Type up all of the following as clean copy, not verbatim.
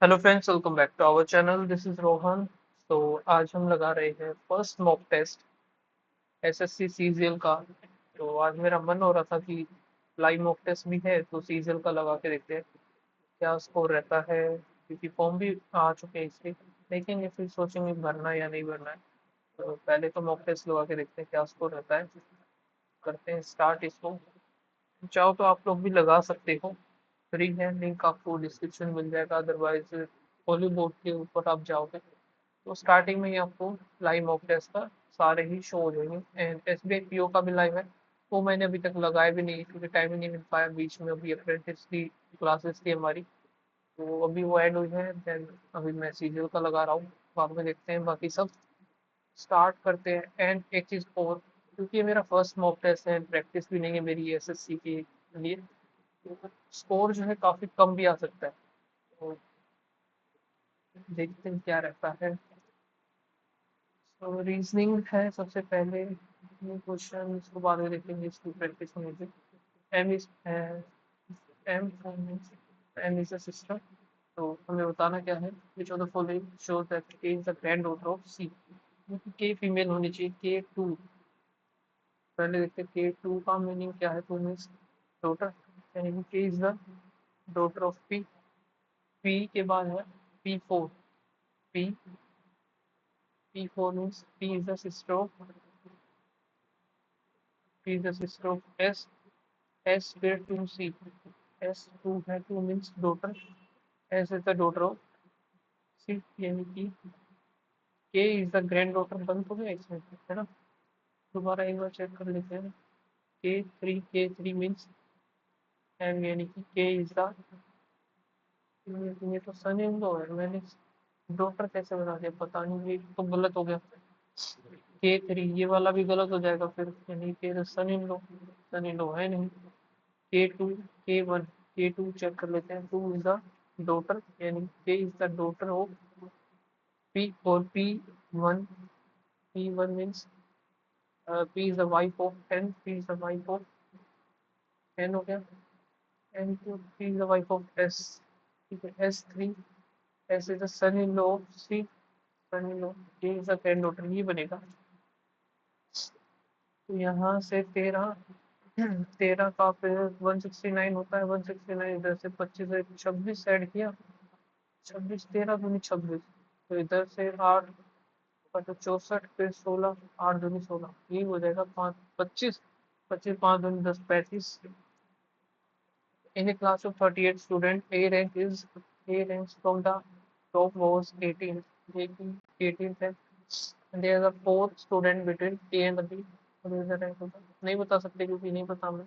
Hello friends, welcome back to our channel. This is Rohan. तो आज हम लगा रहे हैं first mock test SSC CGL का। तो आज मेरा मन हो रहा था कि लाइव मॉक टेस्ट भी है तो सीजीएल का लगा के देखते हैं क्या स्कोर रहता है, क्योंकि फॉर्म भी आ चुके हैं इसके। देखेंगे फिर सोचेंगे भरना है या नहीं भरना है। तो पहले तो मॉक टेस्ट लगा के देखते हैं क्या स्कोर रहता है। करते हैं स्टार्ट इसको। चाहो तो आप लोग भी लगा सकते हो, फ्री है, लिंक आपको डिस्क्रिप्शन मिल जाएगा। अदरवाइज होली बोर्ड के ऊपर आप जाओगे तो स्टार्टिंग में ही आपको लाइव मॉक टेस्ट का सारे ही शो हो जाएंगे। एंड एसबीआई पीओ का भी लाइव है। वो मैंने अभी तक लगाया भी नहीं क्योंकि टाइम ही नहीं मिल पाया, बीच में अभी अप्रेंटिस की क्लासेस थी हमारी, तो अभी वो ऐड हुई है। देन अभी मैं सीरियल का लगा रहा हूँ। बाद में देखते हैं बाकी सब। स्टार्ट करते हैं। एंड एक चीज़ और, क्योंकि ये मेरा फर्स्ट मॉक टेस्ट है, प्रैक्टिस भी नहीं है मेरी एसएससी के लिए, स्कोर जो है काफ़ी कम भी आ सकता है। तो देखते हैं क्या रहता है। तो रीजनिंग है सबसे पहले, ये क्वेश्चन इसको बाद में देखेंगे, इसकी प्रैक्टिस होने से। M is M M is a system. तो हमें बताना क्या है, which of the following shows that K is the granddaughter of C. K female होनी चाहिए, के टू। पहले देखते हैं के टू का मीनिंग क्या है। टू मीन्स डॉटर, यानी K is the daughter of P. P के बाद है P four. P P four means P is the sister of, P is the sister of S. S where to see, S two है, two means daughter, S is the daughter of C, यानी कि के is the grand daughter. बन तो गया इसमें, है ना। दोबारा एक बार चेक कर लेते हैं। के थ्री मीन्स एम, यानी कि के इज द, ये तो सन इन लॉ है, मैंने डॉटर कैसे बना दिया पता नहीं, ये तो गलत हो गया। के थ्री ये वाला भी गलत हो जाएगा फिर, यानी कि सन in law, sun in law है नहीं। के टू, के वन, के टू चेक कर लेते हैं। टू इज द डॉटर, यानी K is the daughter of P. और P one, P one means P is the wife of N, P is the wife of N हो गया। N two, P is the wife of S. ठीक है, S three, S is the son in law of C, son in law, K is the granddaughter, ये बनेगा। तो यहाँ से तेरह, तेरह का फिर 169 होता है। 169 इधर से 25 से 26 ऐड किया, 26 तेरह दूनी 26। तो इधर से आठ का तो 64, फिर 16, आठ दूनी 16, यही हो जाएगा। पाँच 25, 25 पाँच दूनी 10, 35। In a class of 38 students, A ranks from the top was 18, 18 है। And there are four student between A and B. What is the rank होगा? नहीं बता सकते क्योंकि नहीं पता, हमें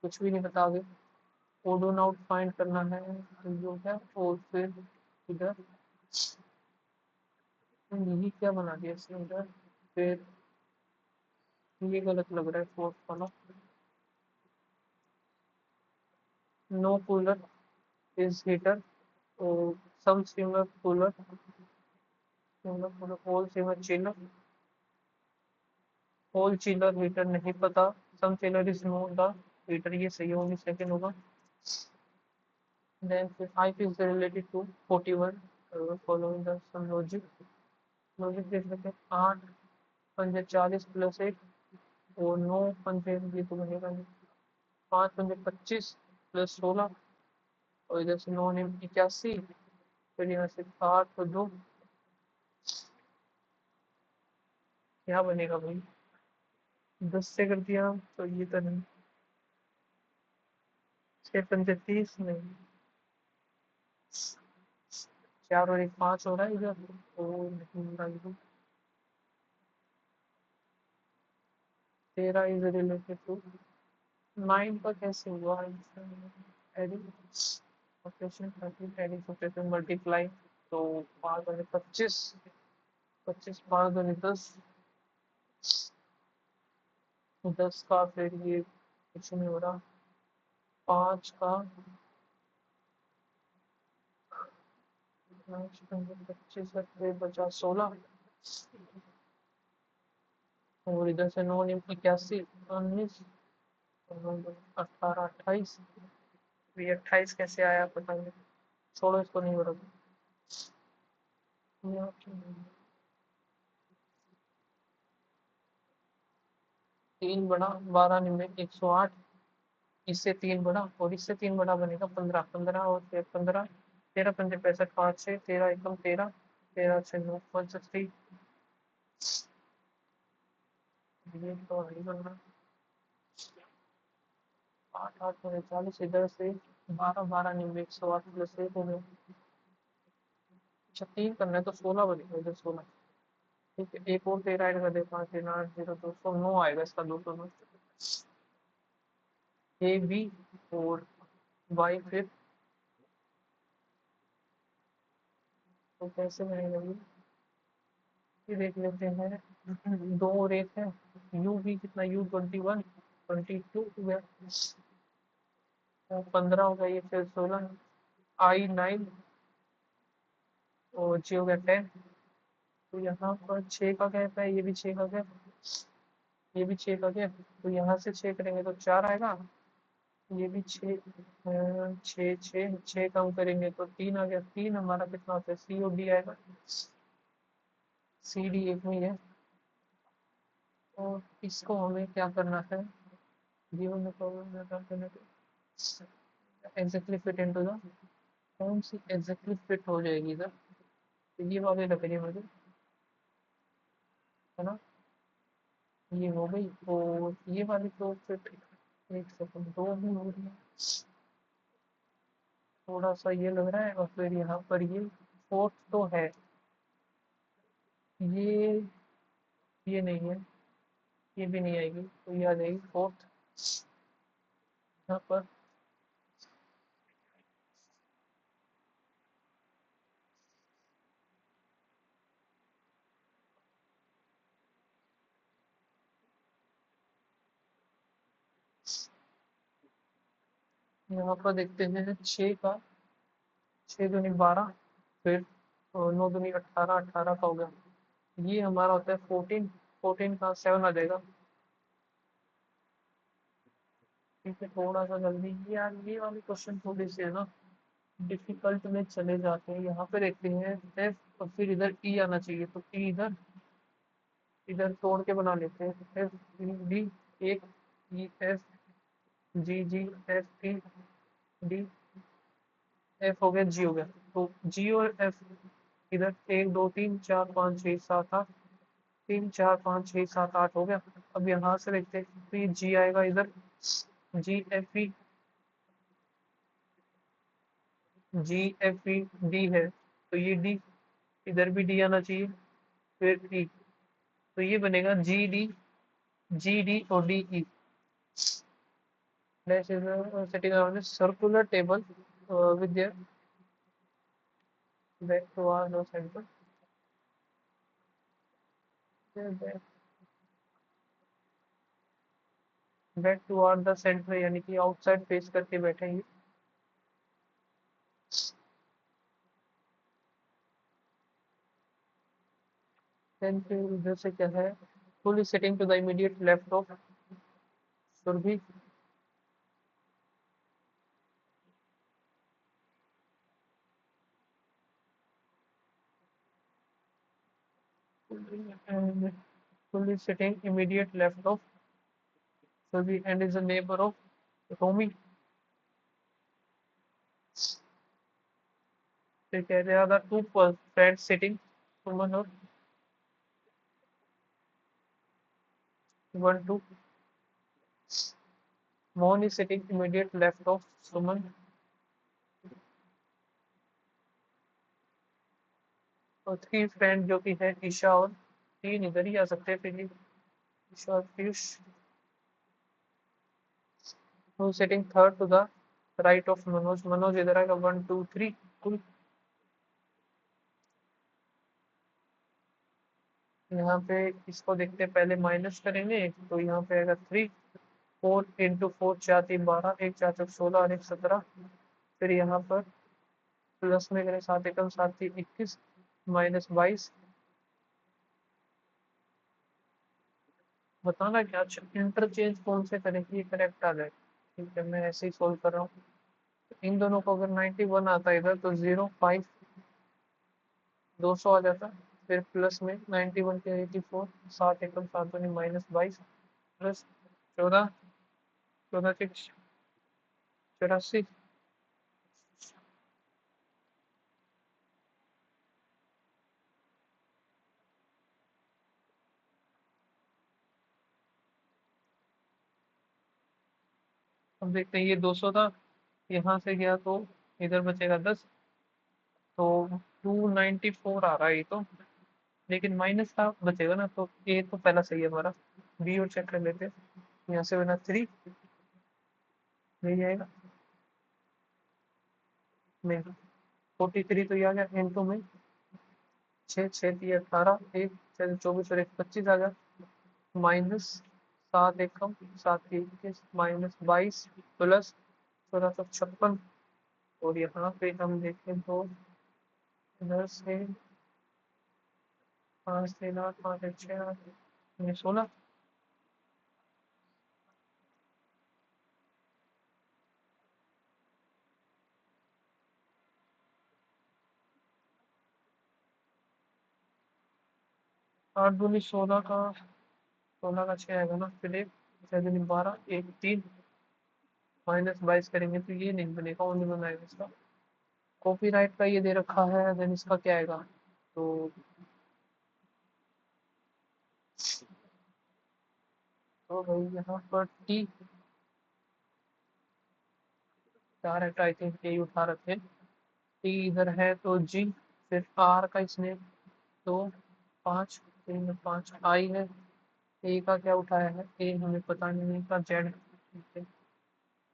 कुछ भी नहीं बता आगे। ओडो नॉट फाइंड करना है, तो जो है। और फिर इधर यही क्या बना दिया इसने इधर। फिर ये गलत लग रहा है फोर्थ वाला। नो कूलर इज हीटर, तो some steamer cooler, whole steamer chiller, whole chiller heater नहीं पता। Some chiller is no the heater, ये सही होगी, सेकंड होगा। देन फिर 5 is related to 41, following the some logic. Logic देख लेते हैं। 8 पंजे 40 प्लस 1, और 9 पंजे, ये तो बनेगा नहीं। 5 पंजे 25 प्लस 16, और इधर से 9 ने 81, फिर यहाँ से 8 और 2, क्या बनेगा भाई। 10 से कर दिया तो ये तो नहीं। 6 पंजे 30 नहीं, 4 और 1 5 हो रहा है इधर, तो नहीं हो रहा इधर। 13 इज रिलेटेड टू 9 का कैसे हुआ। Adding operation, adding operation, multiply. तो 5 और 25, 25 5 और 10, 10 का फिर ये कुछ नहीं हो रहा। 5 का 5 25 का फिर बचा 16, और इधर से 9 81, 19, 18 28, ये 28 कैसे आया पता नहीं। छोड़ो, इसको नहीं हो रहा। तीन बड़ा 12 निम्न 108, इससे तीन बड़ा और इससे तीन बड़ा बनेगा 15, 15 और फिर 15, 13 पंजे 65, 5 6, 13 एकम 13, 13 6 9 160। ये तो नहीं बनना। 8 8 40 इधर से 12 12 निम्न 108 प्लस 1 हो गया। अच्छा 3 करना है तो 16 बनेगा इधर 16। ठीक है एक और 13 ऐड कर दे, 5 3 8 0 209 आएगा इसका 209। ए बी और वाई फिर तो कैसे बनेगा ये देख लेते हैं। दो और एक है यू भी कितना यू 21 22 हो गया, 15 हो गया, ये फिर 16 आई 9 और जी हो गया 10। तो यहाँ पर 6 का गैप है, ये भी 6 का गैप, ये भी 6 का गैप, तो यहाँ से 6 करेंगे तो 4 आएगा। ये भी 6 6 6 6 कम करेंगे तो 3 आ गया। 3 हमारा कितना होता है सी और डी आएगा। सी डी एक में ही है। और इसको हमें क्या करना है, गिवन में problem exactly fit into the, कौन सी एग्जैक्टली फिट हो जाएगी इधर, तो ये वाली लग रही है मुझे, है ना। ये हो गई और ये वाली तो फिट, एक सेकंड दो भी हो रही है, थोड़ा सा ये लग रहा है और फिर यहाँ पर ये फोर्थ तो है, ये ये नहीं है, ये भी नहीं आएगी तो ये आ जाएगी फोर्थ यहाँ पर। यहाँ पर देखते हैं 6 का, 6 दूनी 12, फिर 9 दूनी 18, 18 का हो गया। ये हमारा होता है 14, 14 का 7 आ जाएगा। ठीक है थोड़ा सा जल्दी, ये यार ये वाली क्वेश्चन थोड़ी सी है ना डिफिकल्ट में चले जाते हैं। यहाँ पे देखते हैं एफ और फिर इधर ई आना चाहिए, तो ई इधर, इधर तोड़ के बना लेते हैं। एफ डी एक, ई एफ जी जी एफ टी डी, एफ हो गया जी हो गया, तो जी और एफ इधर 1 2 3 4 5 6 7 8, 3 4 5 6 7 8 हो गया। अब यहाँ से देखते हैं तो ये जी आएगा इधर, जी एफ ई, जी एफ ई डी है तो ये डी, इधर भी डी आना चाहिए, फिर ई, तो ये बनेगा जी डी, जी डी और D E. Dash is sitting around a circular table with their back toward the center, their back toward the center यानी कि आउटसाइड फेस करके बैठेंगे। देन फिर उधर से क्या है, fully sitting to the immediate left of Surabhi, and fully sitting immediate left of Surabhi and is a neighbor of Romy। फिर कह रहे अगर टू friends sitting, सुमन और one two, Mohan is sitting immediate left of सुमन, और थ्री फ्रेंड जो कि है ईशा और, तीन इधर ही आ सकते हैं फिर ईशा और Piyush, who is sitting third to the right of Manoj, Manoj इधर आएगा 1 2 3 कुल। यहाँ पे इसको देखते हैं, पहले माइनस करेंगे तो यहाँ पे आएगा 3, 4 इंटू 4 4 3 12, एक 4 4 16 और एक 17, फिर यहाँ पर प्लस में करें 7 एकम 7 3 21 माइनस 22। बताना क्या इंटरचेंज कौन से करें कि ये करेक्ट आ जाए। ठीक है मैं ऐसे ही सोल्व कर रहा हूँ। इन दोनों को अगर 91 आता है इधर तो 0 5 200 आ जाता। फिर प्लस में 91 के 84, 7 एकम 7 दूनी -22, प्लस 14, 14 के 84। अब देखते हैं, ये 200 था, यहाँ से गया तो इधर बचेगा 10, तो 294 आ रहा है ये तो। लेकिन माइनस का बचेगा ना, तो ए तो पहला सही है हमारा। बी और चेक कर लेते हैं। यहाँ से बना 3, नहीं जाएगा, नहीं। 43 तो ये आ गया इंटू में 6, 6 3 18, 1 6 24 और 1 25 आ गया। माइनस 7 एकम 7 की 21, -22, प्लस 1456। और यहाँ पे हम देखें तो इधर से 5 3 8 5 1 6 8 16। 8 दूनी 16 का, 16 का 6 आएगा ना, फिर एक 6 दूनी 12, 1 3, -22 करेंगे तो ये नहीं बनेगा, वो नहीं बनाएगा इसका। कॉपीराइट का ये दे रखा है, देन इसका क्या आएगा? तो भाई यहाँ पर टी, डायरेक्ट आई थिंक यही उठा रखे। टी इधर है तो जी, फिर आर का इसने 2 5 3 5 आई है। ए का क्या उठाया है? ए हमें पता नहीं का जेड।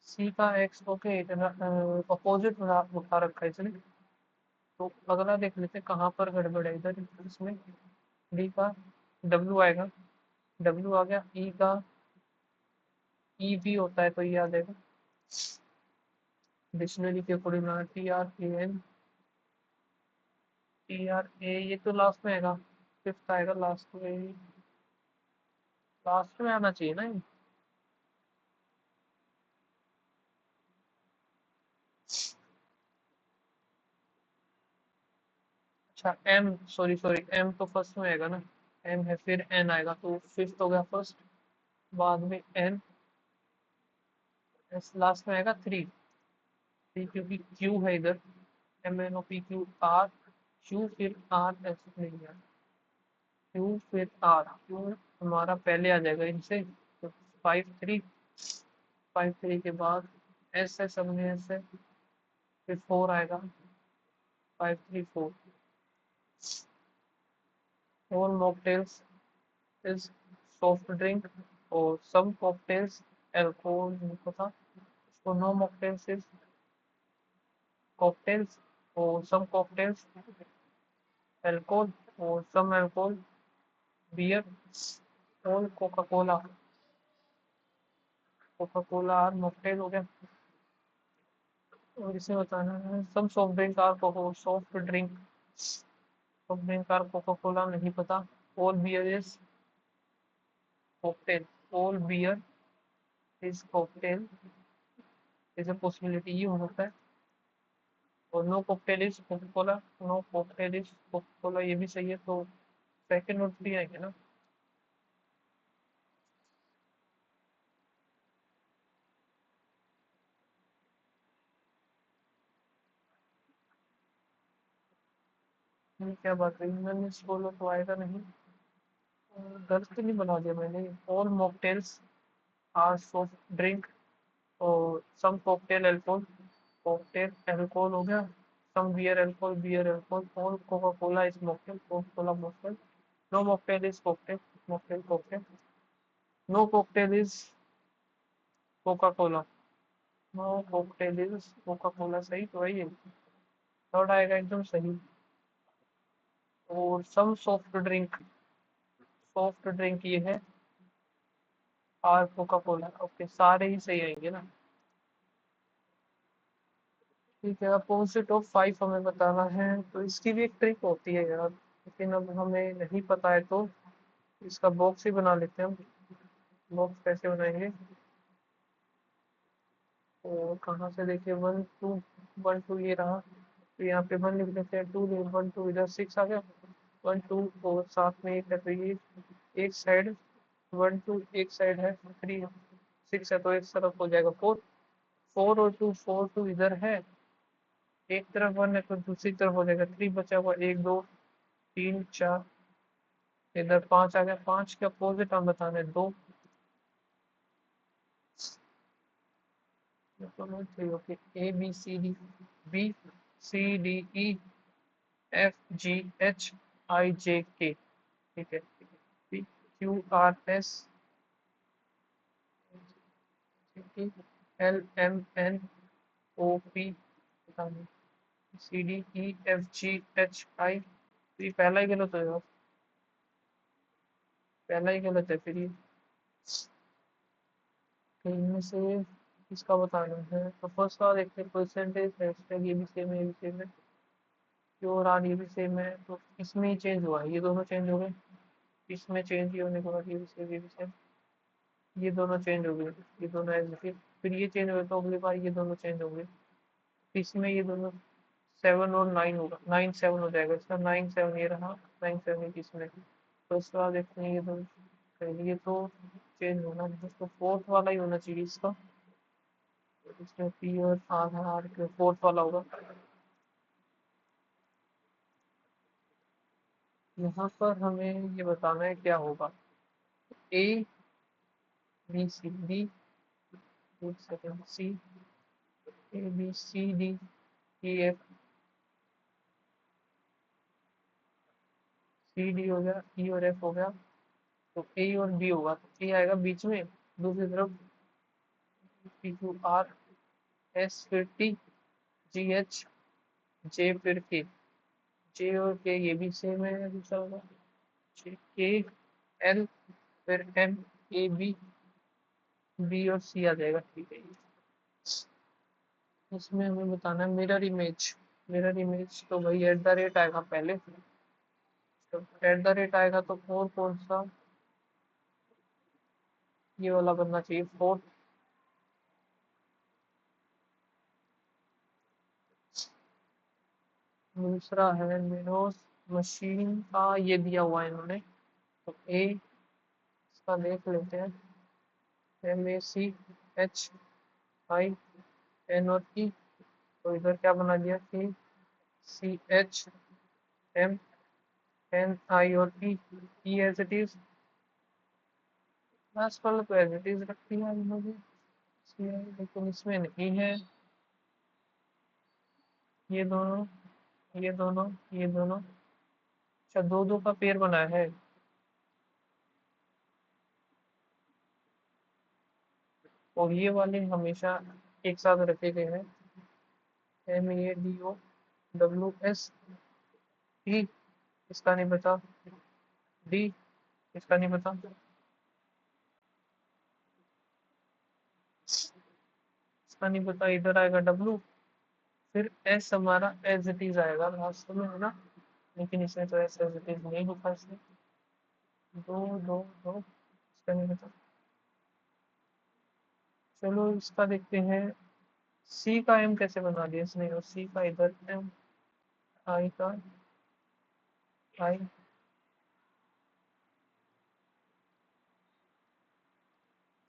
सी का एक्स, ओके, अपोजिट उठा रखा है इसने। तो अगला देख लेते हैं कहाँ पर गड़बड़ है इधर इसमें। डी का डब्ल्यू आएगा, डब्ल्यू आ गया। ई का ई भी होता है तो ये आ जाएगा डिक्शनरी के according. T R A N, T R A, ये तो लास्ट में आएगा, फिफ्थ आएगा लास्ट में। लास्ट में आना चाहिए ना ये। अच्छा एम, सॉरी सॉरी, एम तो फर्स्ट में आएगा ना। एम है फिर एन आएगा, तो फिफ्थ हो गया फर्स्ट, बाद में एन, एस लास्ट में आएगा 3। थ्री क्योंकि क्यू है इधर, M N O P Q R, Q फिर आर एस नहीं है, क्यू फिर आर, क्यू हमारा पहले आ जाएगा इनसे। तो 5 3, 5 3 के बाद एस है, सब में एस है, फिर 4 आएगा, 5 3 4। All mocktails is soft drink or some cocktails alcohol नहीं पता। So no mocktails is cocktails or some cocktails alcohol or some alcohol, beer, all Coca Cola, Coca Cola और मॉकटेल हो गया। और इसे बताना है some soft drink are coco, soft drink, soft drink are Coca Cola नहीं पता। All beer is cocktail, all beer is cocktail is a possibility, ये हो सकता है। और no cocktail is Coca Cola, no cocktail is Coca Cola, ये भी सही है। तो सेकंड और थ्री आएंगे ना। ये क्या बात है, मैंने बोलो तो आएगा नहीं। गलत तो नहीं बना दिया मैंने? All mocktails are soft drink और some cocktail alcohol, cocktail alcohol हो गया। Some beer alcohol, beer alcohol, all Coca Cola is mocktail, Coca Cola mocktail. No mocktail is cocktail, mocktail cocktail. No cocktail is Coca Cola, no cocktail is Coca Cola, सही तो है ये। Third आएगा एकदम सही। और some soft drink, soft drink ये है आर कोका कोला, ओके सारे ही सही आएंगे ना। ठीक है, अपोजिट ऑफ 5 हमें बताना है, तो इसकी भी एक ट्रिक होती है यार, लेकिन अब हमें नहीं पता है तो इसका बॉक्स ही बना लेते हैं हम। बॉक्स कैसे बनाएंगे? तो कहाँ से देखे, 1 2, 1 2 ये रहा, तो यहाँ पे 1 लिख देते हैं, 2 1 2 इधर 6 आ गया, 1 2 4 साथ में 1 है तो ये एक साइड 1 2 एक साइड है 3 6 है तो एक तरफ हो जाएगा 4 4 और 2 4 2 इधर है, एक तरफ 1 है तो दूसरी तरफ हो जाएगा 3 बचा हुआ 1 2 3 4 इधर 5 आ गया, 5 के अपोजिट हम बताने 2 okay A B C D B C D E F G H I J K, ठीक है, P Q R S L M N O P C D E F G H I, तो ये पहला ही गलत होगा, पहला ही गलत है फिर ये, तो इनमें से इसका बताना है तो फर्स्ट का देखते हैं परसेंटेज हैशटैग ये भी सेम है, ये भी सेम है, प्योर आर ये भी सेम है, तो इसमें ही चेंज हुआ है, ये दोनों चेंज हो गए, इसमें चेंज ही होने के बाद ये भी सेम ये भी सेम, ये दोनों चेंज हो गए, ये दोनों एज फिर ये चेंज हुए तो अगली बार ये दोनों चेंज हो गए, इसमें ये दोनों 7 और 9 होगा, 9 7 हो जाएगा इसका, 9 7 ये रहा, 9 7 इसमें, तो उसके बाद देखते हैं ये दोनों, ये तो चेंज होना है तो फोर्थ वाला ही होना चाहिए इसका, इसमें पी और आर है, आर के फोर्थ वाला होगा, यहाँ पर हमें ये बताना है क्या होगा, ए बी सी डी, एक second C, A B C D E F, C D हो गया, ई और एफ हो गया, तो ए और बी होगा, तो ए आएगा बीच में, दूसरी तरफ पी क्यू आर एस फिर टी जी एच जे फिर के, जे और के ये भी सेम है दूसरा होगा, जे के एल फिर एम ए बी, बी और सी आ जाएगा, ठीक है, इसमें हमें बताना है मिरर इमेज, मिरर इमेज तो भाई एट द रेट आएगा पहले, तो एट द रेट आएगा तो फोर कौन सा, ये वाला बनना चाहिए फोर, दूसरा है मिनोस मशीन का ये दिया हुआ है इन्होंने, तो ए इसका देख लेते हैं, M A C H I N और ई, तो इधर क्या बना दिया कि C H M N I और E, E as it is, last वाला तो एज इट इज रखती है इन्होंने, लेकिन इसमें नहीं है, ये दोनों ये दोनों ये दोनों, अच्छा दो दो का पेयर बनाया है, और ये वाले हमेशा एक साथ रखे गए हैं, M A D O W S T, इसका नहीं पता, डी इसका नहीं पता, इसका नहीं पता, इधर आएगा डब्ल्यू, फिर एस हमारा एज इट इज आएगा लास्ट में, है ना, लेकिन इसमें तो एस एज इट इज नहीं लिखा इसने, दो दो दो इसका नहीं पता, चलो इसका देखते हैं, सी का एम कैसे बना दिया इसने, और सी का इधर एम, आई का I,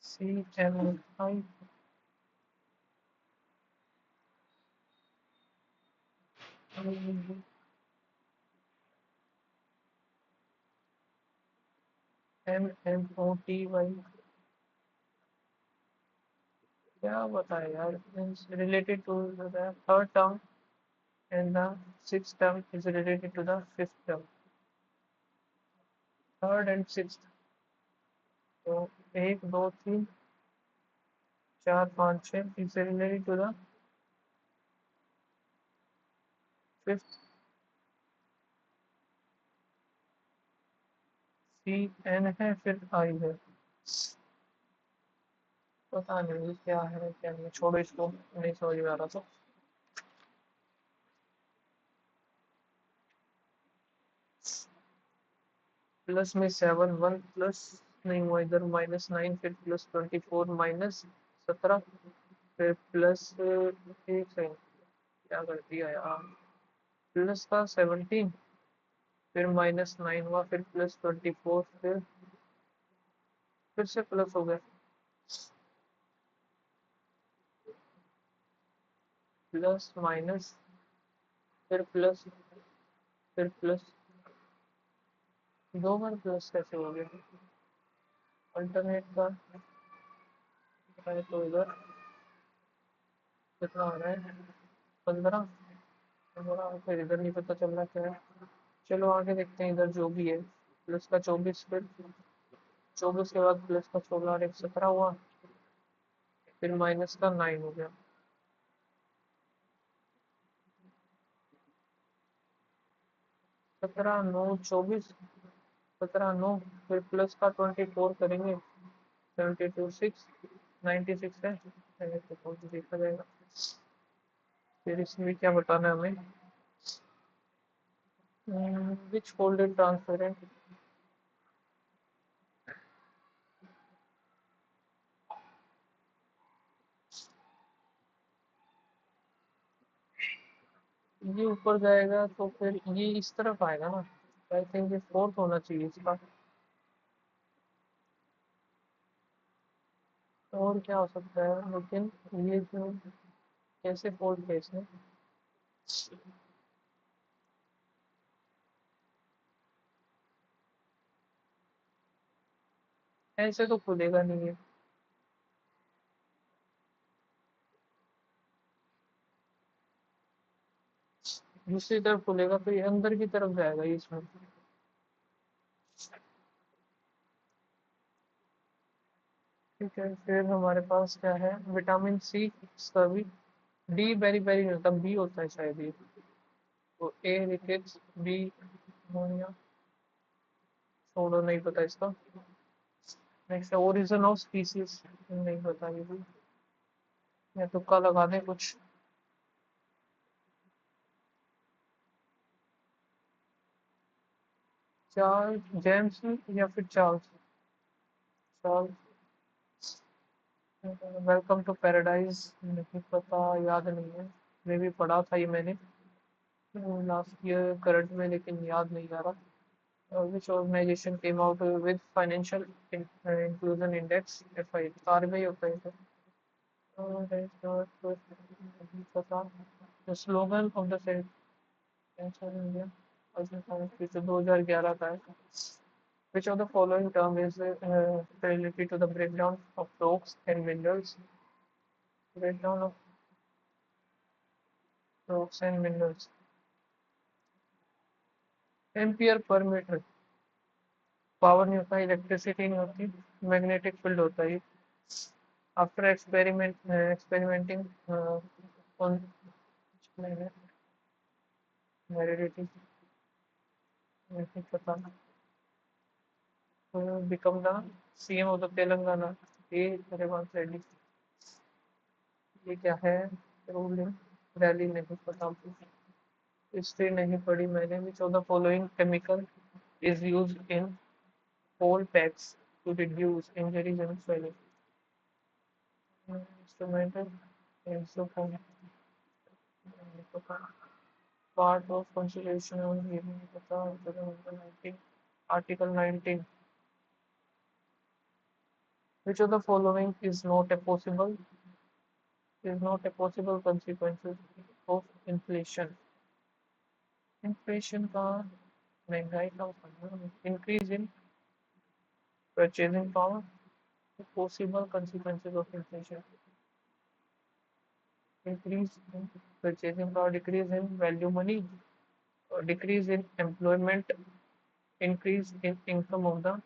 C M I, M M O T Y, क्या बताए यार, related to the third term and the six term is related to the fifth term, third and six, तो एक दो तीन चार पाँच छः is related to the fifth, C N है फिर आई है, पता नहीं क्या है क्या नहीं, छोड़ो इसको, नहीं समझ में आ रहा तो, प्लस में 7 1 प्लस नहीं हुआ इधर, -9 फिर +24 -17, फिर प्लस एक सेकंड क्या कर दिया यार, प्लस का 17, फिर -9 हुआ, फिर +24, फिर से प्लस हो गया, प्लस माइनस, फिर प्लस, फिर प्लस, 2 बार प्लस कैसे हो गया? अल्टरनेट का है तो इधर कितना आ रहा है? 15, 15, फिर इधर नहीं पता चल रहा क्या है। चलो आगे देखते हैं, इधर जो भी है। प्लस का 24, फिर 24 के बाद प्लस का 16 और एक 17 हुआ, फिर माइनस का 9 हो गया। 17, 9, 24, 17, 9, फिर प्लस का 24 करेंगे, 72, 6, 96 है, तो कौन सी देखा जाएगा। फिर इसमें क्या बताना है हमें? विच फोल्डेड ट्रांसपेरेंट, ये ऊपर जाएगा तो फिर ये इस तरफ आएगा ना। आई थिंक ये फोर्थ होना चाहिए इसका। और क्या हो सकता है, लेकिन ये जो कैसे फोल्ड किया इसने? ऐसे तो खुलेगा नहीं है। दूसरी तरफ खुलेगा तो ये अंदर की तरफ जाएगा ये इसमें। ठीक है, फिर हमारे पास क्या है? विटामिन सी, इसका भी डी बेरी बेरी मिलता, बी होता है शायद ये। तो ए रिकेट्स, बी अमोनिया, छोड़ो नहीं पता इसका। नेक्स्ट है ओरिजिन ऑफ स्पीसीज, नहीं पता ये भी, या तुक्का लगा दे कुछ। चार्ल्स जेम्स या फिर Charles, Charles, welcome to paradise, नहीं पता, याद नहीं है। मैं भी पढ़ा था ये मैंने लास्ट ईयर करंट में, लेकिन याद नहीं आ रहा। Which organisation came out with financial inclusion index, FI, RBI होता है इसे। नहीं पता। The slogan of the centre India, 2011 का है। Which of the following term is related to the breakdown of rocks and minerals? Breakdown of rocks and minerals. Ampere per metre. Power नहीं होता, electricity नहीं होती, मैग्नेटिक फील्ड होता है। After experimenting on validity, नहीं पता। Become the CM of the Telangana, ये रेवंत रेड्डी। ये क्या है? रूलिंग रैली, नहीं पता। हिस्ट्री नहीं पढ़ी मैंने। विच of the following chemical is used in whole packs to reduce injuries and swelling? Instrumental insufflam, part of constitution on giving article 19. Which of the following is not a possible consequences of inflation? Inflation का, महंगाई का, increase in purchasing power, possible consequences of inflation, increase in purchasing power, decrease in value money, or decrease in employment, increase in income of the,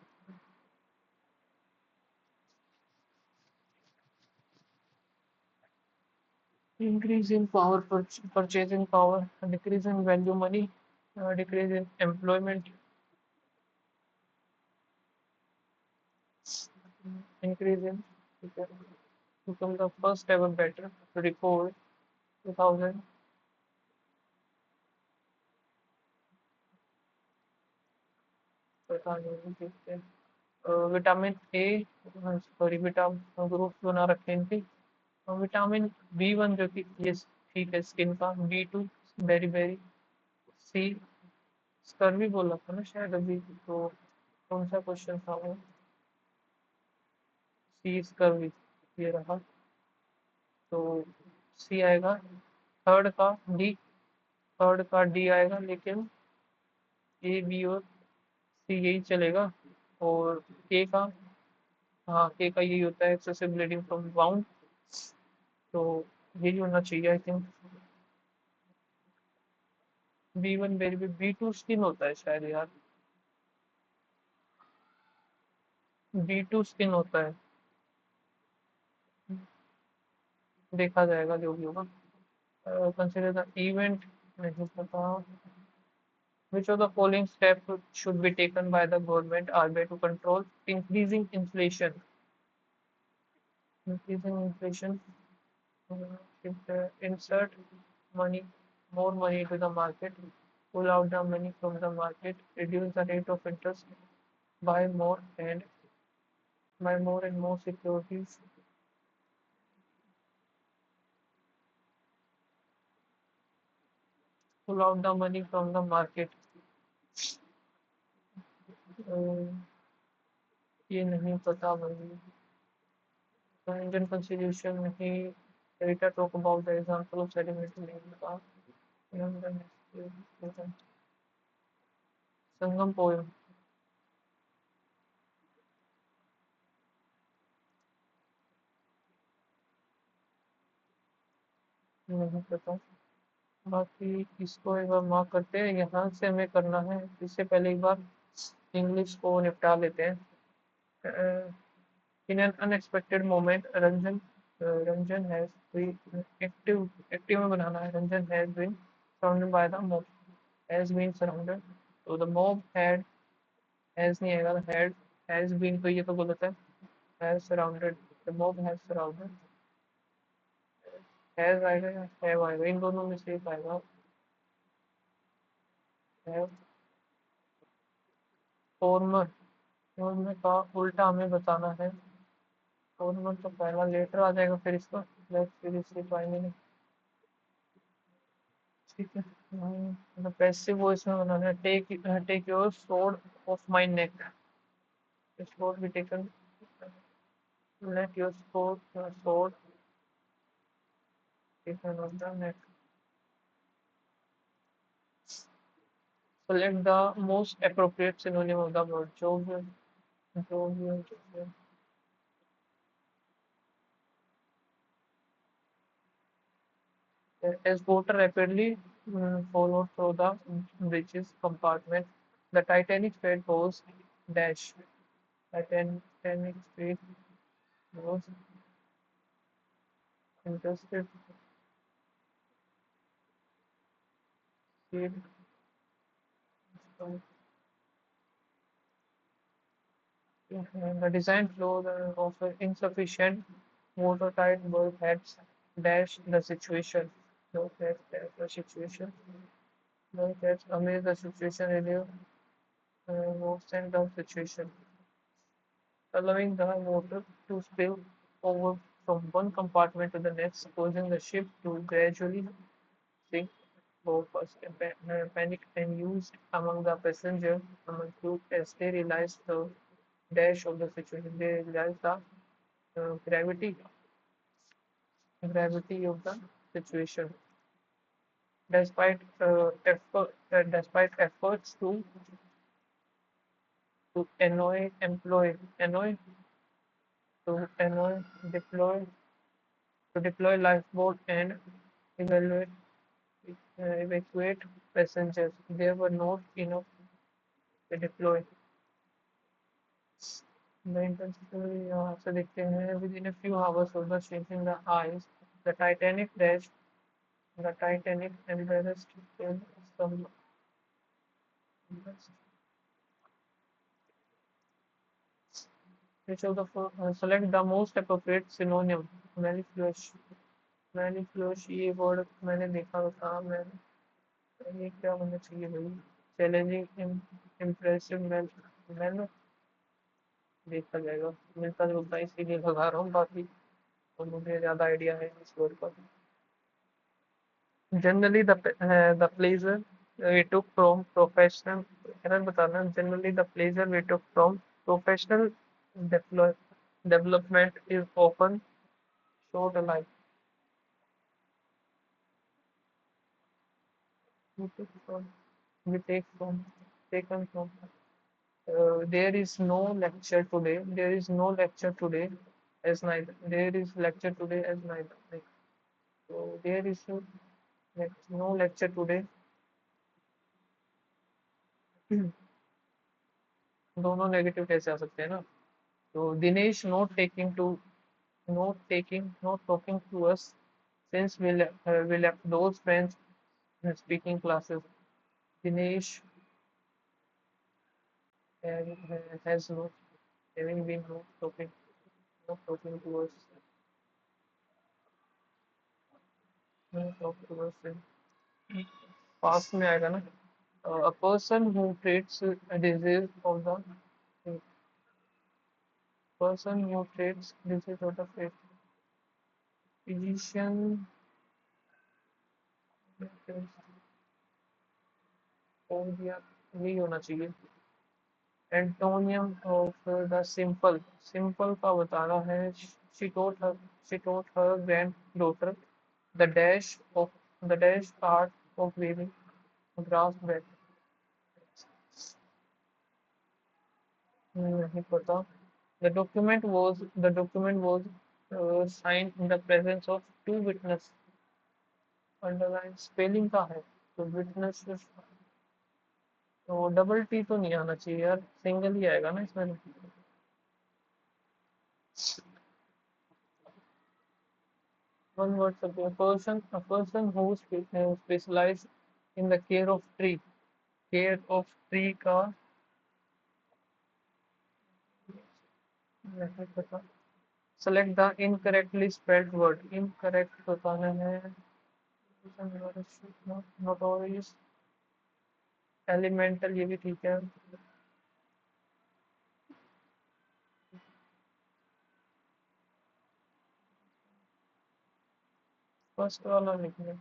increase in purchasing power, decrease in value money, decrease in employment, increase in, become the first ever better to record 2000, पता नहीं देखते हैं। Vitamin A, sorry vitamin groups बना रखे हैं इनके। Vitamin B one जो कि ये ठीक है स्किन का, B two beriberi, C scurvy बोला था ना शायद अभी, तो कौन सा क्वेश्चन था वो? सी स्कर्वी, ये रहा। तो सी आएगा। थर्ड का डी, थर्ड का डी आएगा, लेकिन ए बी और सी यही चलेगा। और के का, हाँ के का यही होता है, एक्सेसिव ब्लीडिंग फ्रॉम वाउंड। तो यही होना चाहिए I think. B one baby, B two skin होता है शायद यार। बी टू स्किन होता है, देखा जाएगा जो भी होगा। कंसिडर द इवेंट, नहीं पता। Which of the following steps should be taken by the government RBI to control increasing inflation? Increasing inflation, insert money, more money into the market, pull out the money from the market, reduce the rate of interest, buy more and buy more and more securities, pull out the money from the market. ये नहीं पता भाई। तो Indian constitution में ही data talk about the example of sedimentary lava. Sangam poem, नहीं पता। बाकी इसको एक बार मार्क करते हैं, यहाँ से हमें करना है। इससे पहले एक बार इंग्लिश को निपटा लेते हैं। In an unexpected moment Ranjan, Ranjan has been active, active में बनाना है। Ranjan has been surrounded by the mob, has been surrounded. तो द मॉब हैड, हैज नहीं आएगा, हैज बीन तो ये तो गलत है। Has surrounded, the mob has surrounded. Has आएगा या हैव आएगा, इन दोनों में से एक आएगा। हैव, फॉर्मर, फॉर्मर का उल्टा हमें बताना है। फॉर्मर तो पहला लेटर आ जाएगा, फिर इसका लेट, फिर इसके पाएंगे नहीं। ठीक है। मतलब पैसिव वॉइस में बनाना है। Take your sword off my neck, sword be taken, let your sword taken off the neck. Select the most appropriate synonym of the word jovial, jovial, jovial. As water rapidly followed through the bridge's compartment, the Titanic fate was dash. Titanic fate was interested in the design flow of insufficient watertight bulkheads dash the situation. Bulkheads dash the situation. Bulkheads amid the situation relieve worsen the situation, allowing the water to spill over from one compartment to the next, causing the ship to gradually sink. Both was panicked and used among the passengers, among crew, as they realized the dash of the situation. They realized the gravity, gravity of the situation. Despite efforts to to annoy, deploy, to deploy lifeboat and evaluate, evacuate passengers. There were not enough to deploy. The intensity यहाँ से देखते हैं, within a few hours of the sinking the ice, the Titanic crashed. The Titanic embarrassed in some. Which of the select the most appropriate synonym? Mellifluous. Mellifluous ये word मैंने देखा था। मैं, ये क्या होना चाहिए भाई? चैलेंजिंग, इम्प्रेसिव, मैन, देखा जाएगा। मिलता जुलता इसीलिए लगा रहा हूँ, बाकी तो मुझे ज्यादा आइडिया है इस वर्ड का। Generally the pleasure, we took from professional, error बताना, generally the pleasure we took from professional develop, development is often short alike. We took from, we take from, taken from. There is no lecture today. There is no lecture today as neither. There is lecture today as neither. Like, so there is no lecture today. दोनों negative कैसे आ सकते हैं ना. तो Dinesh not talking to us since we left those friends in speaking classes. Dinesh has not having been not talking to us, not talk to us in past में आएगा ना. A person who treats a disease of the person who treats disease of the physician हो दिया, यही होना चाहिए. Antonym of the simple, simple का बता रहा है. She taught her granddaughter the dash of the dash art of weaving grass back. नहीं पता. The document was signed in the presence of two witness. Underline spelling का है तो witness. तो डबल टी तो नहीं आना चाहिए यार, सिंगल ही आएगा ना इसमें. One word subject. A person who specialized in the care of tree. Care of tree का नहीं पता. Select the incorrectly spelled word. Incorrect बताना है. Notorious. Elemental ये भी ठीक है. फर्स्ट वाला लिखना.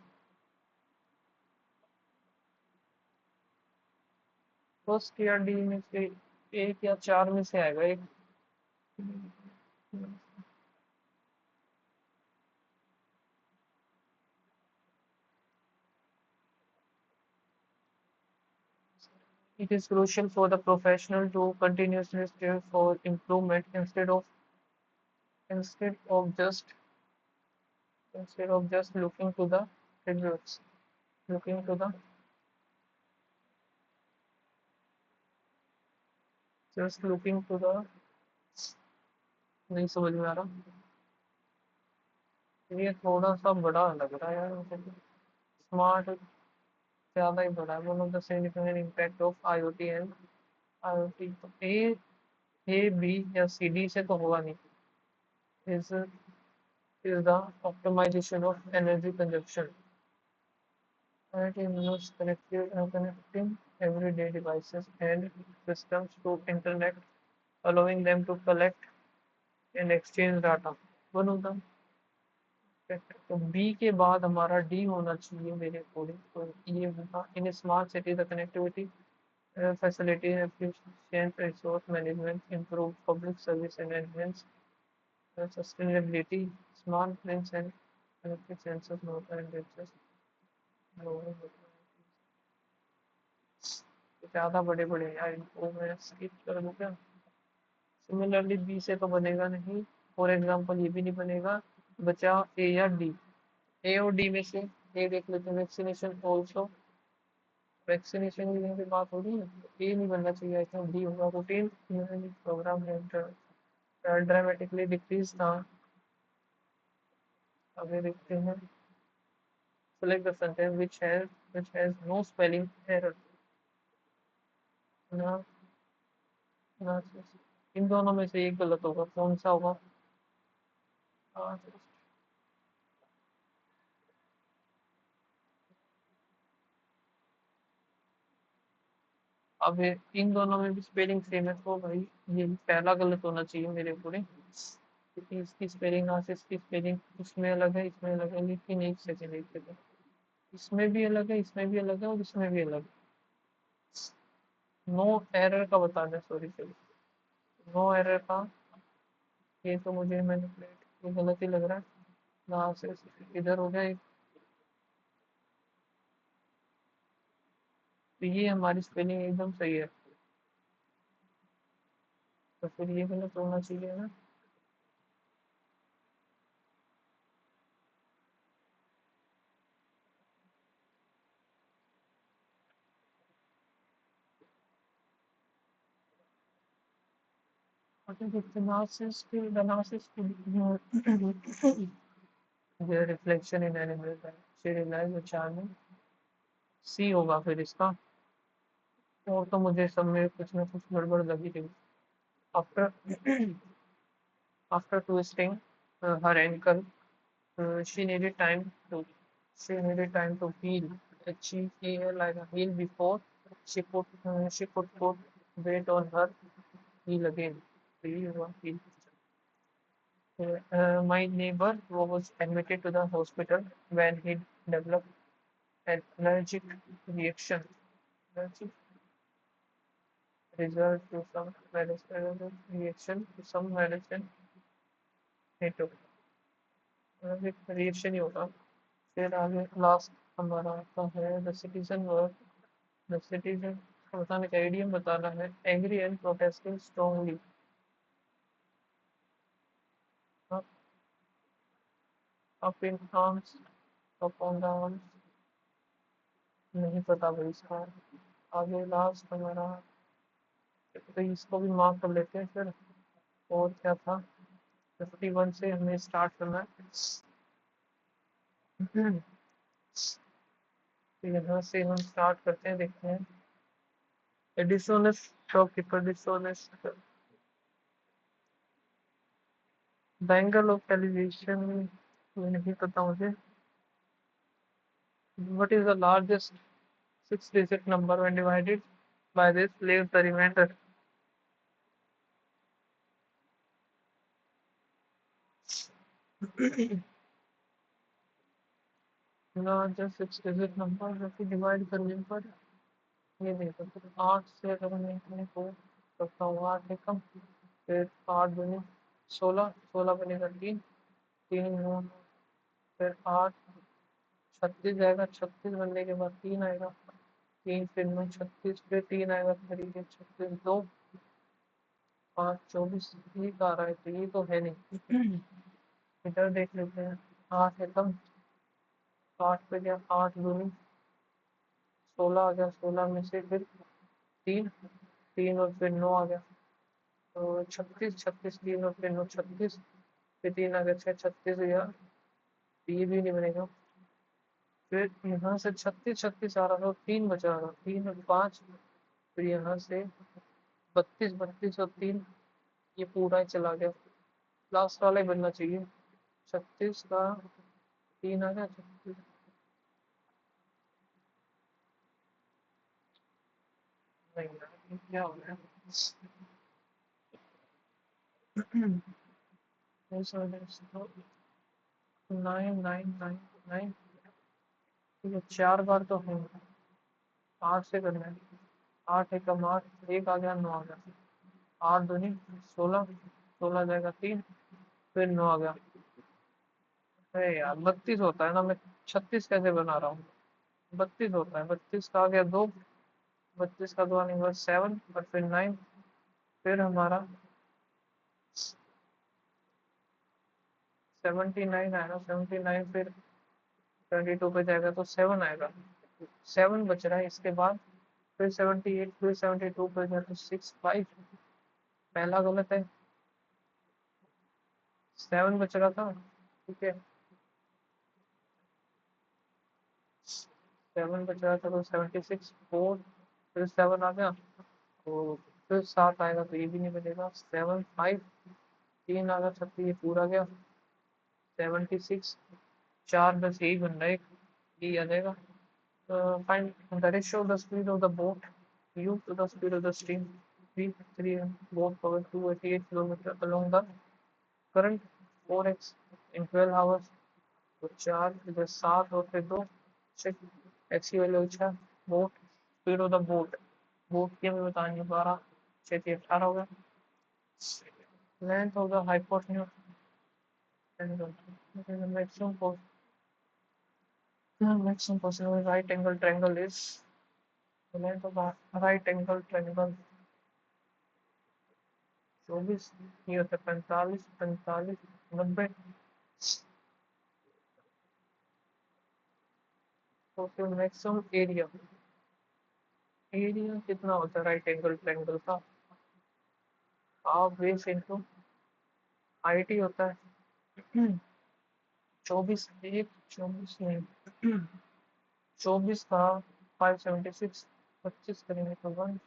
फर्स्ट या डी में से एक या चार में से आएगा एक. It is crucial for the professional to continuously strive for improvement instead of just looking to the results. Looking to the just looking to the नहीं समझ में आ रहा. ये थोड़ा सा बड़ा लग रहा है यार मुझे. स्मार्ट ज्यादा ही बड़ा है. One of the significant impact of IoT and IoT. तो ए बी या सी डी से तो होगा नहीं. Is the optimization of energy consumption. It involves connecting everyday devices and systems to internet, allowing them to collect and exchange data. One of them. तो B के बाद हमारा डी होना चाहिए मेरे अकॉर्डिंग. तो ये होगा in smart city the connectivity facility efficient resource management improve public service and enhance sustainability. Smart planes and electric sensors motor and ज्यादा बड़े बड़े यार, इनको मैं स्किप कर दूं क्या. सिमिलरली बी से तो बनेगा नहीं. फॉर एग्जांपल ये भी नहीं बनेगा. बचा ए या डी. ए और डी में से ए देख लेते हैं. Vaccination also. वैक्सीनेशन की यहाँ पे बात हो रही है. ए नहीं बनना चाहिए. आई थिंक डी होगा. रूटीन प्रोग्राम है ड्रामेटिकली डिक्रीज था. अभी देखते हैं. Select the sentence which has no spelling error. ना ना इन दोनों में से एक गलत होगा. कौन सा होगा. हाँ, अब इन दोनों में भी स्पेलिंग सेम है तो भाई ये पहला गलत होना चाहिए मेरे अकॉर्डिंग. क्योंकि इसकी स्पेलिंग इसकी स्पेलिंग उसमें अलग है इसमें अलग है. लेकिन एक सेकेंड. इसमें भी अलग है, इसमें भी अलग है और इसमें भी अलग। नो एरर का बताना, सॉरी सॉरी, नो एरर का। ये तो मुझे मैनिपुलेट, ये गलत ही लग रहा है। यहाँ से इधर हो गया एक, तो ये हमारी स्पेलिंग एकदम सही है, तो फिर ये गलत होना चाहिए ना। Okay, the analysis could their reflection in animals and she realized the charming सी होगा फिर इसका। और तो मुझे सब में कुछ ना कुछ गड़बड़ लगी रही। After after twisting her ankle, she needed time to heal. She felt like a heel before she could put weight on her heel again. So ये हुआ heel। My neighbor was admitted to the hospital when he developed an allergic reaction. Allergic result to some medicine reaction to some medicine he took। allergic reaction ही होगा। फिर आगे last हमारा आता है the citizen work. The citizen बताने का idiom बताना है, angry and protesting strongly. Up in arms, up on the arms, नहीं पता भाई इसका। आगे लास्ट हमारा, तो इसको भी मार्क कर लेते हैं फिर। और क्या था, 51 से हमें स्टार्ट करना है। तो यहाँ से हम स्टार्ट करते हैं, देखते हैं। A dishonest shopkeeper, dishonest, the angle of television, ये नहीं पता मुझे। What is the largest six-digit number when divided by this? Leave the remainder. Largest six-digit number जो कि डिवाइड करने पर ये देखो, तो 8 से अगर मैं इतने को करता हूँ, 8 एकम, फिर 8 दूनी 16, 16 बनेगा 3, 3 9, फिर 8, 36 आएगा, 36 बनने के बाद 3 आएगा, 3 फिर 9 36, फिर 3 आएगा, फिर ये 36 2 5 24, ये आ रहा है, तो ये तो है नहीं। इधर देख लेते हैं। 8 एकम, 8 पे गया, 8 दूनी 16 आ गया, 16 में से फिर 3, 3 और फिर 9 आ गया, तो 36, 36 3 और फिर 9 36, फिर 3 आ गया 6, 36 गया, ये भी नहीं बनेगा। फिर यहाँ से 36 36 आ रहा था, 3 बचा रहा, 3 और 5, फिर यहाँ से 32 32 और 3, ये पूरा ही चला गया, लास्ट वाला ही बनना चाहिए। 36 का 3 आ गया, 36 नहीं यार, ये क्या हो गया। 9 9 9 9, ठीक है, 4 बार तो है, 8 से करना है। 8 एकम 8, एक आ गया, 9 आ गया, 8 दूनी 16, 16 जाएगा 3, फिर 9 आ गया। अरे यार 32 होता है ना, मैं 36 कैसे बना रहा हूँ। 32 होता है, 32 का आ गया 2, 32 का 2 आने के बाद 7 और फिर 9, फिर हमारा 79 आएगा, 79 फिर 22 पे जाएगा तो 7 आएगा, 7 बच रहा है। इसके बाद फिर 78, फिर 72 पे जाए तो 6 5, पहला गलत है, 7 बच रहा था, ठीक है, 7 बच रहा था तो 76 4, फिर 7 आ गया, तो फिर 7 आएगा, तो ये भी नहीं बनेगा, 7 5, 3 आ गया, 36 ये पूरा गया, 76 4 बस यही बन रहा है, ये आ जाएगा। Find the ratio of the speed of the boat u to the speed of the stream, 3 boat power 288 kilometer along the current 4x in 12 hours। तो 4 इधर 7 और फिर 2, चेक। एक्स की वैल्यू अच्छा। Boat, speed of the boat, boat की हमें बतानी है 12, 6 18 हो गया। Length of the hypotenuse maximum maximum possible right angle triangle is the length of the right angle triangle 24, ये होता है 45 45 90। तो फिर मैक्सिमम एरिया, एरिया कितना होता है राइट एंगल ट्रायंगल का? हाफ बेस इंटू हाइट ही होता है। 24 एक 24 नहीं, 24 का 576, 25 करेंगे तो 1।